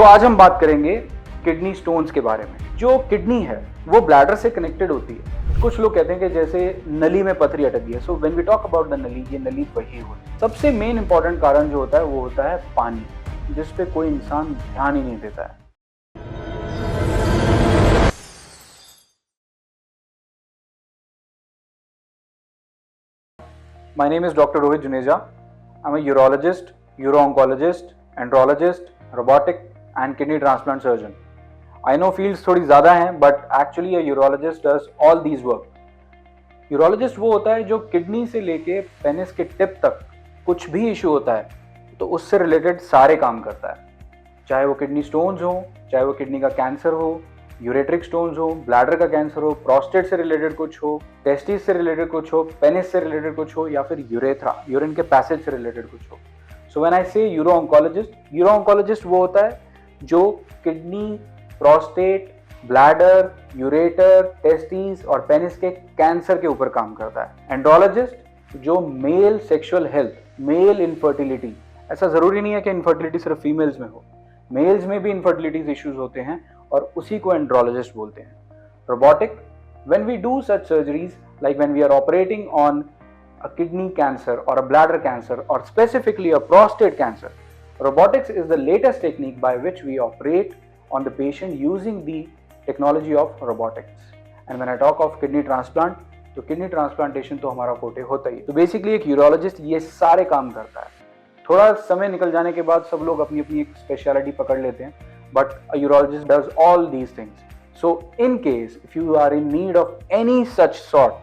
आज हम बात करेंगे किडनी स्टोन्स के बारे में। जो किडनी है वो ब्लैडर से कनेक्टेड होती है। कुछ लोग कहते हैं कि जैसे नली में पथरी अटक गई है। So when we talk about the nali, ये नली वही होती है। सबसे मेन इंपॉर्टेंट कारण जो होता है वो होता है पानी, जिस पे कोई इंसान ध्यान ही नहीं देता है। My name is Dr. Rohit Juneja. I'm a urologist, uro-oncologist, andrologist, robotic and kidney transplant surgeon. I know fields थोड़ी ज़्यादा हैं, but actually a urologist does all these work. Urologist वो होता है जो किडनी से लेके पेनिस के टिप तक कुछ भी इशू होता है तो उससे रिलेटेड सारे काम करता है। चाहे वो किडनी स्टोन्स हो, चाहे वो किडनी का कैंसर हो, यूरेट्रिक स्टोन्स हो, ब्लैडर का कैंसर हो, प्रोस्टेट से रिलेटेड कुछ हो, टेस्टिस से रिलेटेड कुछ हो, पेनिस से रिलेटेड कुछ हो, या फिर यूरेथ्रा, यूरिन के पैसेज से रिलेटेड कुछ हो। सो व्हेन आई से यूरो-ऑन्कोलॉजिस्ट वो होता है जो kidney, prostate, bladder, ureter, testis और पेनिस के कैंसर के ऊपर काम करता है। एंड्रोलॉजिस्ट जो male sexual health, male infertility, ऐसा जरूरी नहीं है कि इनफर्टिलिटी सिर्फ फीमेल्स में हो, मेल्स में भी इनफर्टिलिटी इश्यूज होते हैं और उसी को एंड्रोलॉजिस्ट बोलते हैं। Robotic, when we do such surgeries like when we are operating on a kidney cancer or a bladder cancer or specifically a prostate cancer, robotics is the latest technique by which we operate on the patient using the technology of robotics. And when I talk of kidney transplant, तो kidney transplantation तो हमारा फोटे होता ही है। तो basically एक urologist ये सारे काम करता है। थोड़ा समय निकल जाने के बाद सब लोग अपनी अपनी एक स्पेशलिटी पकड़ लेते हैं, but a urologist does all these things. So in case if you are in need of any such sort,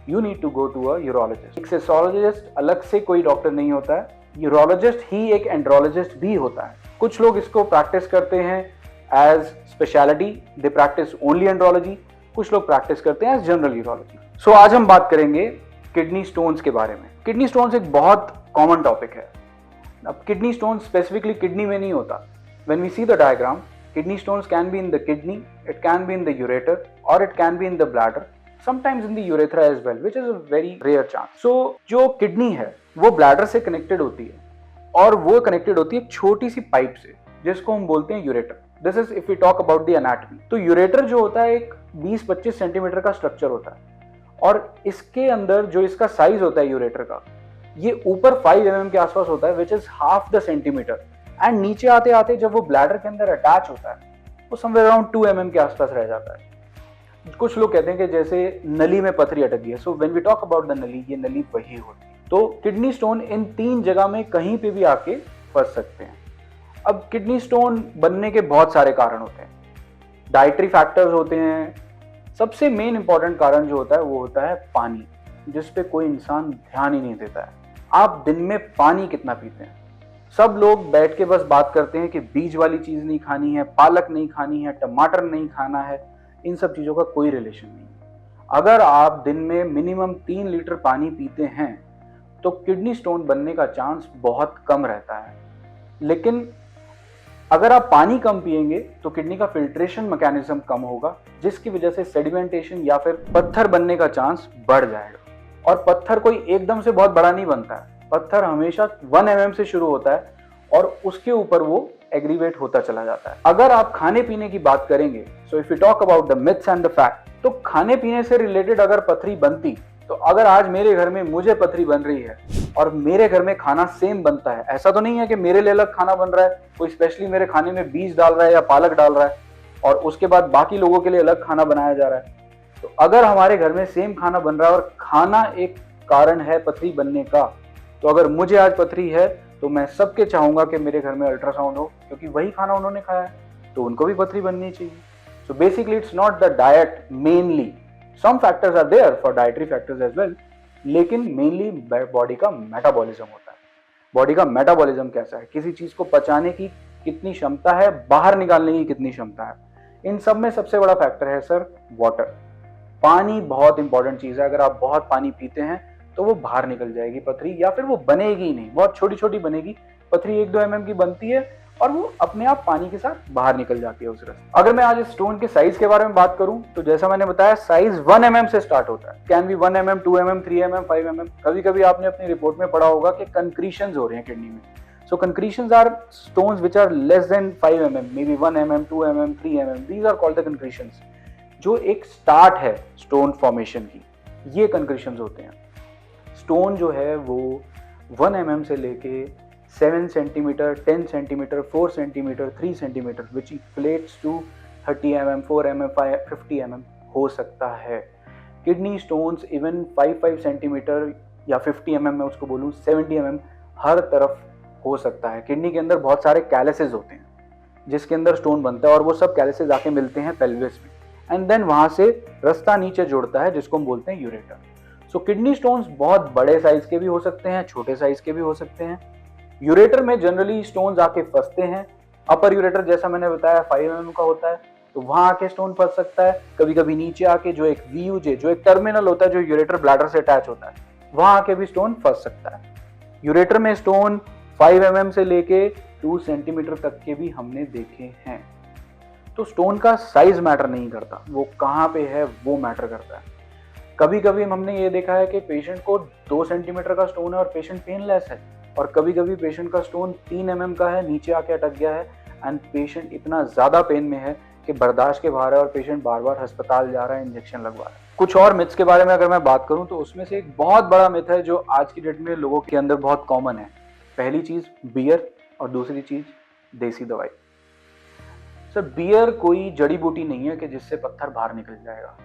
you need to go to a urologist. एक सेक्सोलॉजिस्ट अलग से कोई डॉक्टर नहीं होता है, यूरोलॉजिस्ट ही एक एंड्रोलॉजिस्ट भी होता है। कुछ लोग इसको प्रैक्टिस करते हैं as speciality, they practice only andrology, कुछ लोग प्रैक्टिस करते हैं एज जनरल यूरोलॉजी। सो आज हम बात करेंगे किडनी स्टोन्स के बारे में। किडनी स्टोन्स एक बहुत कॉमन टॉपिक है। अब किडनी स्टोन्स स्पेसिफिकली किडनी में नहीं होता। When we see the diagram, kidney stones can be in the kidney, it can be in the ureter, or it can be in the bladder, sometimes in the urethra as well, which is a very rare chance. So, जो kidney है वो bladder से connected होती है और वो connected होती है एक छोटी सी पाइप से जिसको हम बोलते हैं ureter. This is if we talk about the anatomy. तो यूरेटर जो होता है एक 20-25 सेंटीमीटर का स्ट्रक्चर होता है और इसके अंदर जो इसका साइज होता है यूरेटर का, ये ऊपर 5 mm के आसपास होता है, which is half the centimetre, and नीचे आते आते जब वो ब्लैडर के अंदर अटैच होता है वो समवेयर अराउंड 2 mm के आसपास रह जाता है। कुछ लोग कहते हैं कि जैसे नली में पथरी अटक गई है। So when we talk about the nali, ये नली वही होती है। तो किडनी स्टोन इन 3 जगह में कहीं पे भी आके फंस सकते हैं। अब किडनी स्टोन बनने के बहुत सारे कारण होते हैं, डाइटरी फैक्टर्स होते हैं। सबसे मेन इंपॉर्टेंट कारण जो होता है वो होता है पानी, जिस पे कोई इंसान ध्यान ही नहीं देता है। आप दिन में पानी कितना पीते हैं? सब लोग बैठ के बस बात करते हैं कि बीज वाली चीज नहीं खानी है, पालक नहीं खानी है, टमाटर नहीं खाना है। इन सब चीजों का कोई रिलेशन नहीं है। अगर आप दिन में मिनिमम 3 लीटर पानी पीते हैं तो किडनी स्टोन बनने का चांस बहुत कम रहता है। लेकिन अगर आप पानी कम पिएंगे तो किडनी का फिल्ट्रेशन मैकेनिज्म कम होगा, जिसकी वजह से सेडिमेंटेशन या फिर पत्थर बनने का चांस बढ़ जाएगा। और पत्थर कोई एकदम से बहुत बड़ा नहीं बनता है। पत्थर हमेशा 1 mm से शुरू होता है और उसके ऊपर वो एग्रीवेट होता चला जाता है। अगर आप खाने पीने की बात करेंगे, so if you talk about the myths and the fact, तो खाने पीने से रिलेटेड अगर पथरी बनती, तो अगर आज मेरे घर में मुझे पथरी बन रही है और मेरे घर में खाना सेम बनता है, ऐसा तो नहीं है कि मेरे लिए अलग खाना बन रहा है, कोई स्पेशली मेरे खाने में बीज डाल रहा है या पालक डाल रहा है और उसके बाद बाकी लोगों के लिए अलग खाना बनाया जा रहा है। तो अगर हमारे घर में सेम खाना बन रहा है और खाना एक कारण है पथरी बनने का, तो अगर मुझे आज पथरी है तो मैं सबके चाहूंगा कि मेरे घर में अल्ट्रासाउंड हो, क्योंकि वही खाना उन्होंने खाया है तो उनको भी पथरी बननी चाहिए। So basically it's not the diet mainly, some factors are there for dietary factors as well, लेकिन मेनली बॉडी का मेटाबॉलिज्म होता है। बॉडी का मेटाबॉलिज्म कैसा है, किसी चीज को पचाने की कितनी क्षमता है, बाहर निकालने की कितनी क्षमता है, इन सब में सबसे बड़ा फैक्टर है सर वाटर। पानी बहुत इंपॉर्टेंट चीज है। अगर आप बहुत पानी पीते हैं तो वो बाहर निकल जाएगी पथरी, या फिर वो बनेगी ही नहीं, बहुत छोटी छोटी बनेगी। पथरी 1-2 mm की बनती है और वो अपने आप पानी के साथ बाहर निकल जाती है उस रास्ते। अगर मैं आज इस स्टोन के साइज के बारे में बात करूं तो जैसा मैंने बताया साइज 1 mm से स्टार्ट होता है। Can be 1 mm, 2 mm, 3 mm, 5 mm। कभी कभी आपने अपनी रिपोर्ट में पढ़ा होगा कि कंक्रीशंस हो रहे हैं किडनी में। So concretions are stones which are less than 5 mm, maybe 1 mm, 2 mm, 3 mm. These are called the concretions. जो एक स्टार्ट है स्टोन फॉर्मेशन की, ये concretions होते हैं. स्टोन जो है वो 1 mm से लेके 7 centimetre, 10 centimetre, 4 centimetre, 3 centimetre which equates to 30 mm, 4 mm, 50 mm हो सकता है. किडनी स्टोन्स इवन 5 सेंटीमीटर या 50 mm मैं उसको बोलूँ 70 mm हर तरफ हो सकता है. किडनी के अंदर बहुत सारे कैलसेस होते हैं जिसके अंदर स्टोन बनता है और वो सब कैलसेस आके मिलते हैं पेल्विस में एंड देन वहाँ से रास्ता नीचे जुड़ता है जिसको हम बोलते हैं यूरेटर. सो किडनी स्टोन्स बहुत बड़े साइज के भी हो सकते हैं, छोटे साइज के भी हो सकते हैं. यूरेटर में जनरली स्टोन्स आके फंसते हैं. अपर यूरेटर जैसा मैंने बताया 5 mm का होता है तो वहाँ आके स्टोन फंस सकता है. कभी कभी नीचे आके जो एक VUJ जो एक टर्मिनल होता है जो यूरेटर ब्लैडर से अटैच होता है वहाँ आके भी स्टोन फंस सकता है. यूरेटर में स्टोन 5 mm से लेके 2 सेंटीमीटर तक के भी हमने देखे हैं. तो स्टोन का साइज मैटर नहीं करता, वो कहाँ पे है वो मैटर करता है. कभी कभी हमने ये देखा है कि पेशेंट को 2 सेंटीमीटर का स्टोन है और पेशेंट पेनलेस है और कभी कभी पेशेंट का स्टोन 3 mm का है, नीचे आके अटक गया है एंड पेशेंट इतना ज़्यादा पेन में है कि बर्दाश्त के बाहर है और पेशेंट बार बार अस्पताल जा रहा है, इंजेक्शन लगवा रहा है. कुछ और मिथ्स के बारे में अगर मैं बात करूं तो उसमें से एक बहुत बड़ा मिथ है जो आज की डेट में लोगों के अंदर बहुत कॉमन है. पहली चीज़ बियर और दूसरी चीज़ देसी दवाई. सर बियर कोई जड़ी बूटी नहीं है कि जिससे पत्थर बाहर निकल जाएगा.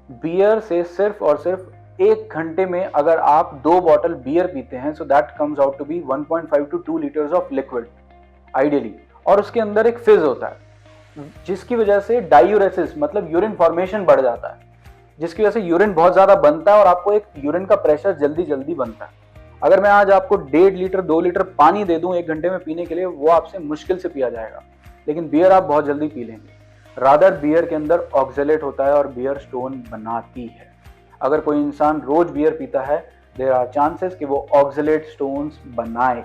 बियर से सिर्फ और सिर्फ 1 घंटे में अगर आप 2 बॉटल बियर पीते हैं so that comes out to be 1.5 to 2 litres of liquid ideally. और उसके अंदर एक फिज होता है जिसकी वजह से डायूरेसिस मतलब यूरिन फॉर्मेशन बढ़ जाता है, जिसकी वजह से यूरिन बहुत ज़्यादा बनता है और आपको एक यूरिन का प्रेशर जल्दी बनता है. अगर मैं आज आपको 1.5 लीटर 2 लीटर पानी दे दूं 1 घंटे में पीने के लिए वो आपसे मुश्किल से पिया जाएगा, लेकिन बियर आप बहुत जल्दी पी लेंगे. रादर बियर के अंदर ऑक्जेलेट होता है और बियर स्टोन बनाती है. अगर कोई इंसान रोज बियर पीता है देयर आर चांसेस कि वो ऑक्जेलेट स्टोन्स बनाए.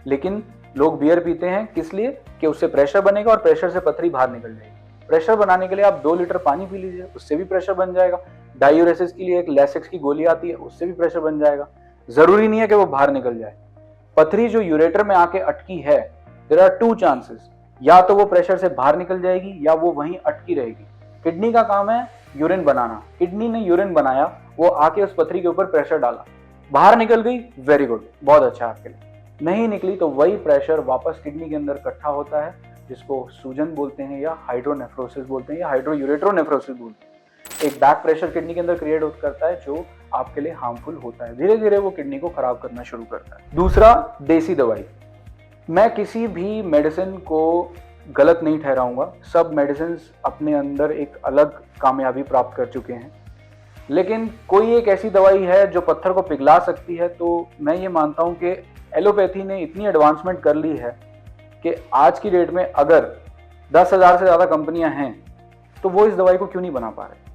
लेकिन लोग बियर पीते हैं किस लिए कि उससे प्रेशर बनेगा और प्रेशर से पथरी बाहर निकल जाएगी. प्रेशर बनाने के लिए आप 2 लीटर पानी पी लीजिए, उससे भी प्रेशर बन जाएगा. डायूरेसिस के लिए एक लेसिक्स की गोली आती है, उससे भी प्रेशर बन जाएगा. जरूरी नहीं है कि वो बाहर निकल जाए. पथरी जो यूरेटर में आके अटकी है देयर आर 2 चांसेस, या तो वो प्रेशर से बाहर निकल जाएगी या वो वहीं अटकी रहेगी. किडनी का काम है यूरिन बनाना. किडनी ने यूरिन बनाया, वो आके उस पथरी के ऊपर प्रेशर डाला, बाहर निकल गई, वेरी गुड, बहुत अच्छा आपके लिए. नहीं निकली तो वही प्रेशर वापस किडनी के अंदर इकट्ठा होता है जिसको सूजन बोलते हैं या हाइड्रोनेफ्रोसिस बोलते हैं या हाइड्रोयूरेट्रोनेफ्रोसिस बोलते हैं. एक बैक प्रेशर किडनी के अंदर क्रिएट करता है जो आपके लिए हार्मफुल होता है. धीरे धीरे वो किडनी को खराब करना शुरू करता है. दूसरा, देसी दवाई. मैं किसी भी मेडिसिन को गलत नहीं ठहराऊंगा. सब मेडिसिन अपने अंदर एक अलग कामयाबी प्राप्त कर चुके हैं, लेकिन कोई एक ऐसी दवाई है जो पत्थर को पिघला सकती है. तो मैं ये मानता हूँ कि एलोपैथी ने इतनी एडवांसमेंट कर ली है कि आज की डेट में अगर 10,000 से ज़्यादा कंपनियां हैं तो वो इस दवाई को क्यों नहीं बना पा रहे.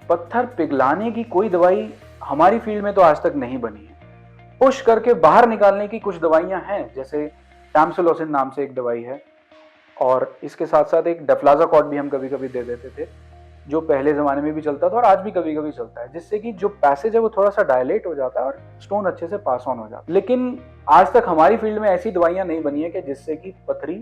पत्थर पिघलाने की कोई दवाई हमारी फील्ड में तो आज तक नहीं बनी है. पुश करके बाहर निकालने की कुछ दवाइयां हैं, जैसे टैम्सुलोसिन नाम से एक दवाई है और इसके साथ साथ एक डेफ्लाजाकॉर्ड भी हम कभी कभी दे देते थे जो पहले ज़माने में भी चलता था और आज भी कभी कभी चलता है, जिससे कि जो पैसेज है वो थोड़ा सा डायलेट हो जाता है और स्टोन अच्छे से पास ऑन हो जाता है. लेकिन आज तक हमारी फील्ड में ऐसी दवाइयाँ नहीं बनी है कि जिससे कि पथरी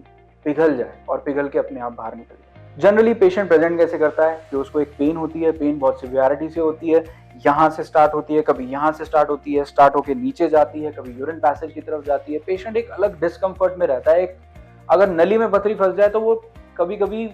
पिघल जाए और पिघल के अपने आप बाहर निकल जाए. जनरली पेशेंट प्रेजेंट कैसे करता है कि उसको एक पेन होती है, पेन बहुत सिवियरिटी से होती है, यहाँ से स्टार्ट होती है, कभी यहाँ से स्टार्ट होती है, स्टार्ट होकर नीचे जाती है, कभी यूरिन पैसेज की तरफ जाती है. पेशेंट एक अलग डिस्कम्फर्ट में रहता है. अगर नली में पथरी फंस जाए तो वो कभी कभी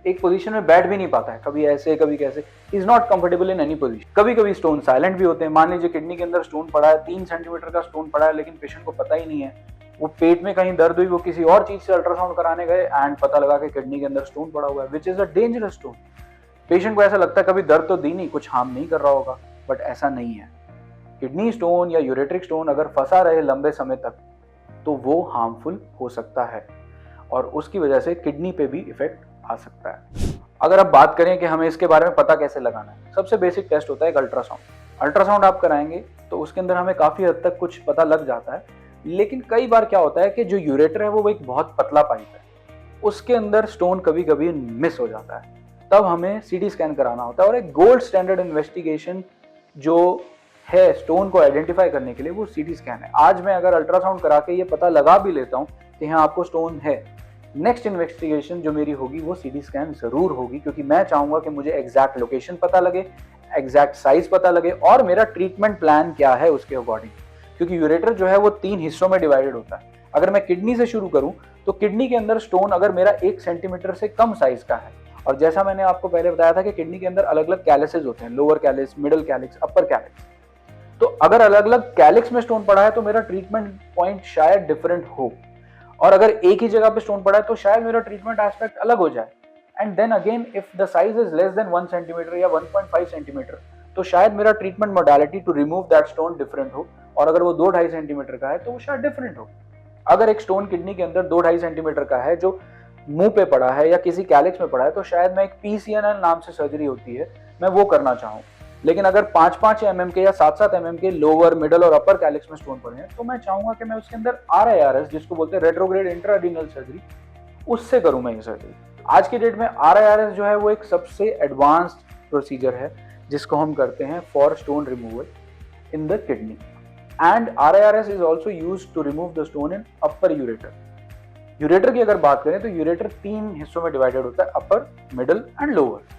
एक पोजीशन में बैठ भी नहीं पाता है, कभी ऐसे कभी कैसे, is not comfortable in any position. कभी कभी स्टोन साइलेंट भी होते हैं. मान लीजिए किडनी के अंदर स्टोन पड़ा है, 3 सेंटीमीटर का स्टोन पड़ा है, लेकिन पेशेंट को पता ही नहीं है. वो पेट में कहीं दर्द हुई, वो किसी और चीज से अल्ट्रासाउंड कराने गए एंड पता लगा कि किडनी के अंदर स्टोन पड़ा हुआ है, which is a dangerous stone. Patient को ऐसा लगता है कभी दर्द तो दी नहीं, कुछ हार्म नहीं कर रहा होगा, बट ऐसा नहीं है. किडनी स्टोन या यूरेट्रिक स्टोन अगर फंसा रहे लंबे समय तक तो वो हार्मफुल हो सकता है और उसकी वजह से किडनी पे भी इफेक्ट आ सकता है. अगर आप बात करें कि हमें इसके बारे में पता कैसे लगाना है, सबसे बेसिक टेस्ट होता है एक अल्ट्रासाउंड. अल्ट्रासाउंड आप कराएंगे तो उसके अंदर हमें काफ़ी हद तक कुछ पता लग जाता है. लेकिन कई बार क्या होता है कि जो यूरेटर है वो एक बहुत पतला पाइप है, उसके अंदर स्टोन कभी कभी मिस हो जाता है. तब हमें CT स्कैन कराना होता है और एक गोल्ड स्टैंडर्ड इन्वेस्टिगेशन जो है स्टोन को आइडेंटिफाई करने के लिए वो सीटी स्कैन है। आज मैं अगर अल्ट्रासाउंड करा के ये पता लगा भी लेता हूँ कि हाँ आपको स्टोन है, नेक्स्ट इन्वेस्टिगेशन जो मेरी होगी वो सीटी स्कैन जरूर होगी, क्योंकि मैं चाहूंगा कि मुझे एग्जैक्ट लोकेशन पता लगे, एग्जैक्ट साइज पता लगे और मेरा ट्रीटमेंट प्लान क्या है उसके अकॉर्डिंग। क्योंकि यूरेटर जो है वो 3 हिस्सों में डिवाइडेड होता है। अगर मैं किडनी से शुरू करूं तो किडनी के अंदर स्टोन अगर मेरा 1 सेंटीमीटर से कम साइज का है, और जैसा मैंने आपको पहले बताया था कि किडनी के अंदर अलग अलग कैलिसेस होते हैं, लोअर कैलिस, मिडल कैलिक्स, अपर कैलिक्स, तो अगर अलग अलग कैलिक्स में स्टोन पड़ा है तो मेरा ट्रीटमेंट पॉइंट शायद डिफरेंट हो, और अगर एक ही जगह पे स्टोन पड़ा है तो शायद मेरा ट्रीटमेंट एस्पेक्ट अलग हो जाए। And then again if the size is less then 1 centimetre या 1.5 सेंटीमीटर तो शायद मेरा treatment modality to remove that stone different हो, और अगर वो 2-2.5 सेंटीमीटर का है तो वो शायद डिफरेंट हो। अगर एक स्टोन किडनी के अंदर 2-2.5 सेंटीमीटर का है जो मुंह पे पड़ा है या किसी कैलिक्स में पड़ा है तो शायद मैं एक PCNL नाम से सर्जरी होती है मैं वो करना चाहूँ। लेकिन अगर 5-5 mm के या 7-7 mm के लोअर, मिडल और अपर कैलिक्स में स्टोन पड़े हैं तो मैं चाहूंगा कि मैं उसके अंदर RIRS, जिसको बोलते हैं रेट्रोग्रेड इंट्राएड्रेनल सर्जरी, उससे करूं मैं ये सर्जरी। आज की डेट में RIRS जो है वो एक सबसे एडवांस्ड प्रोसीजर है जिसको हम करते हैं for stone removal in the kidney, and RIRS is also use to remove the stone in upper ureter. Ureter की अगर बात करें तो यूरेटर 3 हिस्सों में डिवाइडेड होता है, अपर, मिडल एंड लोअर।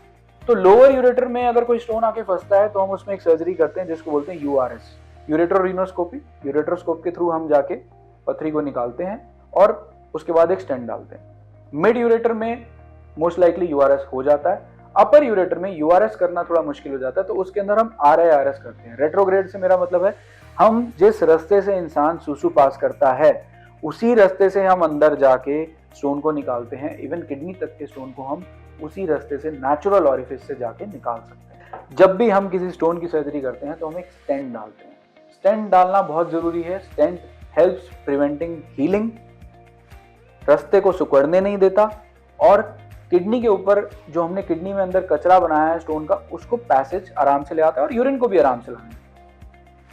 तो लोअर यूरेटर में अगर कोई स्टोन आके फंसता है तो हम उसमें एक सर्जरी करते हैं जिसको बोलते हैं URS, यूरेट्रोरिनोस्कोपी। यूरेट्रोस्कोप के थ्रू हम जाके पथरी को निकालते हैं और उसके बाद एक स्टेंट डालते हैं। मिड यूरेटर में मोस्ट लाइकली URS हो जाता है। अपर यूरेटर में URS करना थोड़ा मुश्किल हो जाता है, तो उसके अंदर हम RIRS करते हैं। रेट्रोग्रेड से मेरा मतलब है हम जिस रास्ते से इंसान सूसू पास करता है उसी रास्ते से हम अंदर जाके स्टोन को निकालते हैं। इवन किडनी तक के स्टोन को हम उसी रास्ते से, नेचुरल ऑरिफिस से जाके निकाल सकते हैं। जब भी हम किसी स्टोन की सर्जरी करते हैं तो हम एक स्टेंट डालते हैं। स्टेंट डालना बहुत जरूरी है। स्टेंट हेल्प्स प्रिवेंटिंग हीलिंग, रास्ते को सिकुड़ने नहीं देता, और किडनी के ऊपर जो हमने किडनी में अंदर कचरा बनाया है स्टोन का उसको पैसेज आराम से ले आता है और यूरिन को भी आराम से लाने।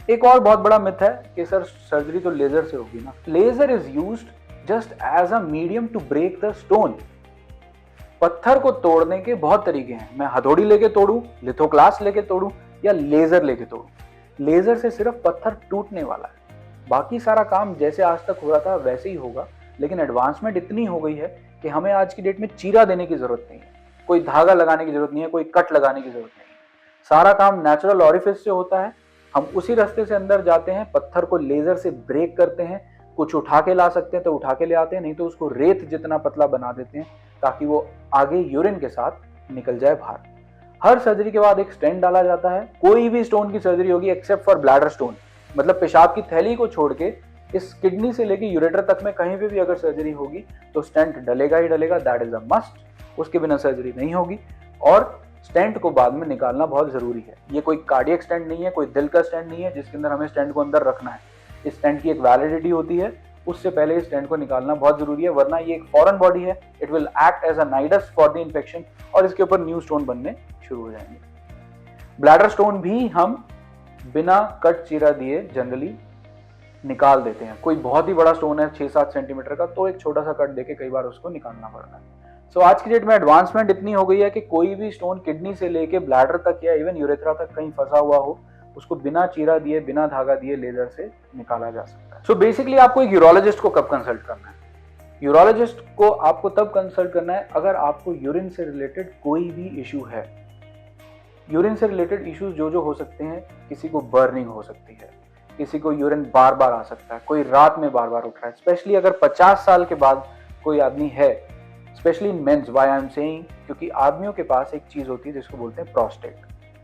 एक और बहुत बड़ा मिथ है कि सर सर्जरी तो लेजर से होगी ना। Laser is used just as a medium to break the stone. पत्थर को तोड़ने के बहुत तरीके हैं। मैं हथौड़ी लेके तोड़ूं, लिथोक्लास लेके तोड़ूं या लेजर लेके तोड़ूं। लेजर से सिर्फ पत्थर टूटने वाला है, बाकी सारा काम जैसे आज तक हो रहा था वैसे ही होगा। लेकिन एडवांसमेंट इतनी हो गई है कि हमें आज की डेट में चीरा देने की जरूरत नहीं है, कोई धागा लगाने की जरूरत नहीं है, कोई कट लगाने की जरूरत नहीं है। सारा काम नेचुरल ऑरिफिस से होता है। हम उसी रास्ते से अंदर जाते हैं, पत्थर को लेजर से ब्रेक करते हैं। कुछ उठा के ला सकते हैं तो उठा के ले आते हैं, नहीं तो उसको रेत जितना पतला बना देते हैं ताकि वो आगे यूरिन के साथ निकल जाए बाहर। हर सर्जरी के बाद एक स्टेंट डाला जाता है। कोई भी स्टोन की सर्जरी होगी एक्सेप्ट फॉर ब्लैडर स्टोन, मतलब पेशाब की थैली को छोड़ के इस किडनी से लेके यूरेटर तक में कहीं पे भी अगर सर्जरी होगी तो स्टेंट डलेगा ही डलेगा। That is a must. उसके बिना सर्जरी नहीं होगी, और स्टेंट को बाद में निकालना बहुत जरूरी है। ये कोई कार्डियक स्टेंट नहीं है, कोई दिल का स्टेंट नहीं है जिसके अंदर हमें स्टेंट को अंदर रखना है। इस स्टेंट की एक वैलिडिटी होती है, उससे पहले इस स्टेंट को निकालना बहुत जरूरी है, वरना ये एक फॉरेन बॉडी है। It will act as a nidus for the infection और इसके ऊपर न्यू स्टोन बनने शुरू हो जाएंगे। ब्लैडर स्टोन भी हम बिना कट चीरा दिए जनरली निकाल देते हैं। कोई बहुत ही बड़ा स्टोन है 6-7 सेंटीमीटर का तो एक छोटा सा कट देके कई बार उसको निकालना पड़ता है। सो आज की डेट में एडवांसमेंट इतनी हो गई है कि कोई भी स्टोन किडनी से लेके ब्लैडर तक या इवन यूरेथ्रा तक कहीं फंसा हुआ हो उसको बिना चीरा दिए, बिना धागा दिए लेजर से निकाला जा सकता है। सो बेसिकली आपको एक यूरोलॉजिस्ट को कब कंसल्ट करना है? यूरोलॉजिस्ट को आपको तब कंसल्ट करना है अगर आपको यूरिन से रिलेटेड कोई भी इशू है। यूरिन से रिलेटेड इश्यूज जो हो सकते हैं, किसी को बर्निंग हो सकती है, किसी को यूरिन बार बार आ सकता है, कोई रात में बार बार उठ रहा है, स्पेशली अगर 50 साल के बाद कोई आदमी है, specially mens. Why I am saying, क्योंकि आदमियों के पास एक चीज होती है जिसको बोलते हैं प्रोस्टेट।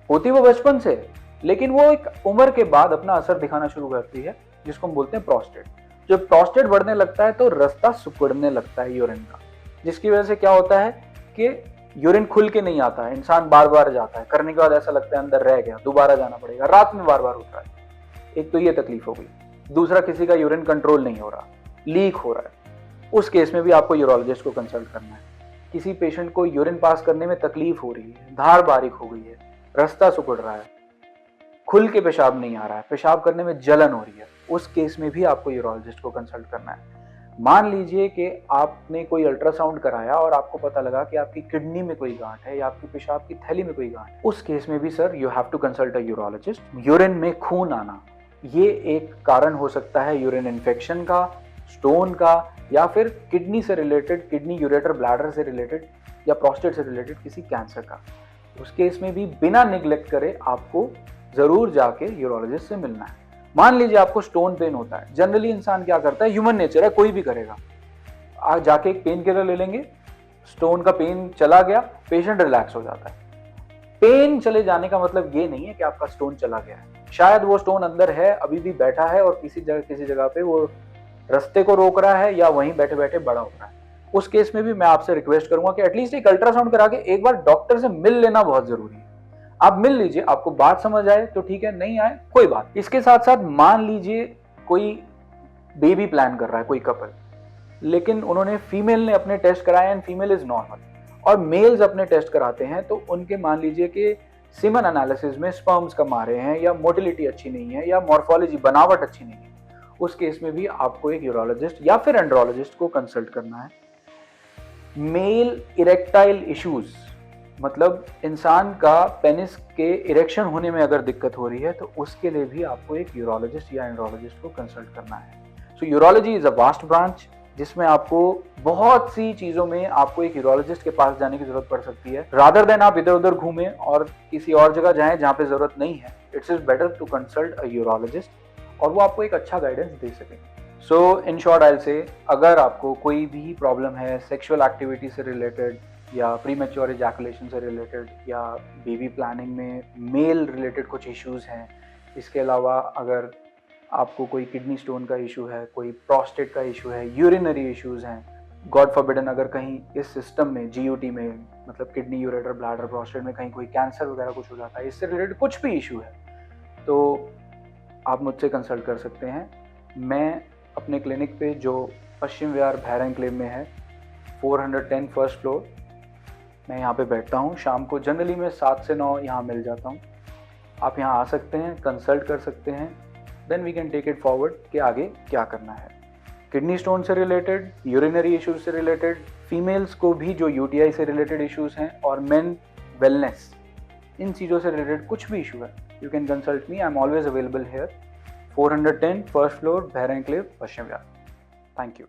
होती वो बचपन से, लेकिन वो एक उम्र के बाद अपना असर दिखाना शुरू करती है जिसको हम बोलते हैं प्रोस्टेट। जब प्रोस्टेट बढ़ने लगता है तो रास्ता सिकुड़ने लगता है यूरिन का, जिसकी वजह से क्या होता है कि यूरिन खुल के नहीं आता है, इंसान बार बार जाता है, करने के बाद ऐसा लगता है अंदर रह गया, दोबारा जाना पड़ेगा, रात में बार बार उठ रहा है। एक तो ये तकलीफ हो गई। दूसरा, किसी का यूरिन कंट्रोल नहीं हो रहा, लीक हो रहा है, उस केस में भी आपको यूरोलॉजिस्ट को कंसल्ट करना है। किसी पेशेंट को यूरिन पास करने में तकलीफ हो रही है, धार बारीक हो गई है, रास्ता सिकुड़ रहा है, खुल के पेशाब नहीं आ रहा है, पेशाब करने में जलन हो रही है, उस केस में भी आपको यूरोलॉजिस्ट को कंसल्ट करना है। मान लीजिए कि आपने कोई अल्ट्रासाउंड कराया और आपको पता लगा कि आपकी किडनी में कोई गांठ है या आपकी पेशाब की थैली में कोई गांठ है, उस केस में भी sir you have to consult a urologist. Urine में खून आना ये एक कारण हो सकता है यूरिन इन्फेक्शन का, स्टोन का, या फिर किडनी से रिलेटेड, किडनी यूरेटर ब्लैडर से रिलेटेड या प्रोस्टेट से रिलेटेड किसी कैंसर का। उस केस में भी बिना निग्लेक्ट करे आपको जरूर जाके यूरोलॉजिस्ट से मिलना है। मान लीजिए आपको स्टोन पेन होता है, जनरली इंसान क्या करता है, ह्यूमन नेचर है, कोई भी करेगा, आज जाके एक पेन किलर ले लेंगे, स्टोन का पेन चला गया, पेशेंट रिलैक्स हो जाता है। पेन चले जाने का मतलब ये नहीं है कि आपका स्टोन चला गया है, शायद वो स्टोन अंदर है, अभी भी बैठा है और किसी जगह पे वो रास्ते को रोक रहा है या वहीं बैठे बैठे बड़ा हो रहा है। उस केस में भी मैं आपसे रिक्वेस्ट करूंगा कि एटलीस्ट एक अल्ट्रासाउंड करा के एक बार डॉक्टर से मिल लेना बहुत जरूरी है। आप मिल लीजिए, आपको बात समझ आए तो ठीक है, नहीं आए कोई बात। इसके साथ साथ मान लीजिए कोई बेबी प्लान कर रहा है, कोई कपल, लेकिन उन्होंने फीमेल ने अपने टेस्ट कराए एंड फीमेल इज नॉर्मल, और मेल्स अपने टेस्ट कराते हैं तो उनके मान लीजिए कि सीमन एनालिसिस में स्पर्म्स कम आ रहे हैं या मोटिलिटी अच्छी नहीं है या मॉर्फोलॉजी बनावट अच्छी नहीं है, उस केस में भी आपको एक यूरोलॉजिस्ट या फिर एंड्रोलॉजिस्ट को कंसल्ट करना है। मेल इरेक्टाइल इश्यूज, मतलब इंसान का पेनिस के इरेक्शन होने में अगर दिक्कत हो रही है तो उसके लिए भी आपको एक यूरोलॉजिस्ट या एंड्रोलॉजिस्ट को कंसल्ट करना है। So urology is a vast branch जिसमें आपको बहुत सी चीजों में आपको एक यूरोलॉजिस्ट के पास जाने की जरूरत पड़ सकती है। रादर देन आप इधर उधर घूमें और किसी और जगह जाएं जहां पे जरूरत नहीं है, it's is better to consult a urologist और वो आपको एक अच्छा गाइडेंस दे सकेंगे। सो इन शॉर्ट आई से, अगर आपको कोई भी प्रॉब्लम है सेक्सुअल एक्टिविटी से रिलेटेड या प्रीमेच्योर इजैकुलेशन से रिलेटेड या बेबी प्लानिंग में मेल रिलेटेड कुछ इश्यूज हैं, इसके अलावा अगर आपको कोई किडनी स्टोन का इशू है, कोई प्रोस्टेट का इशू है, यूरिनरी इश्यूज हैं, गॉड फॉरबिडन अगर कहीं इस सिस्टम में जीयूटी में, मतलब किडनी यूरेटर ब्लैडर प्रोस्टेट में कहीं कोई कैंसर वगैरह कुछ हो जाता है, इससे रिलेटेड कुछ भी इशू है तो आप मुझसे कंसल्ट कर सकते हैं। मैं अपने क्लिनिक पे जो पश्चिम विहार भैर एन्क्लेव में है, 410 फर्स्ट फ्लोर, मैं यहाँ पे बैठता हूँ। शाम को जनरली मैं 7 से 9 यहाँ मिल जाता हूँ। आप यहाँ आ सकते हैं, कंसल्ट कर सकते हैं, then we can take it forward कि आगे क्या करना है। किडनी स्टोन से रिलेटेड, यूरिनरी इश्यूज से रिलेटेड, फीमेल्स को भी जो यूटीआई से रिलेटेड इश्यूज हैं, और मेन वेलनेस, इन चीज़ों से रिलेटेड कुछ भी इशू है, you can consult me, I am always available here, 410 first floor Bhera enclave, Paschim Vihar. Thank you.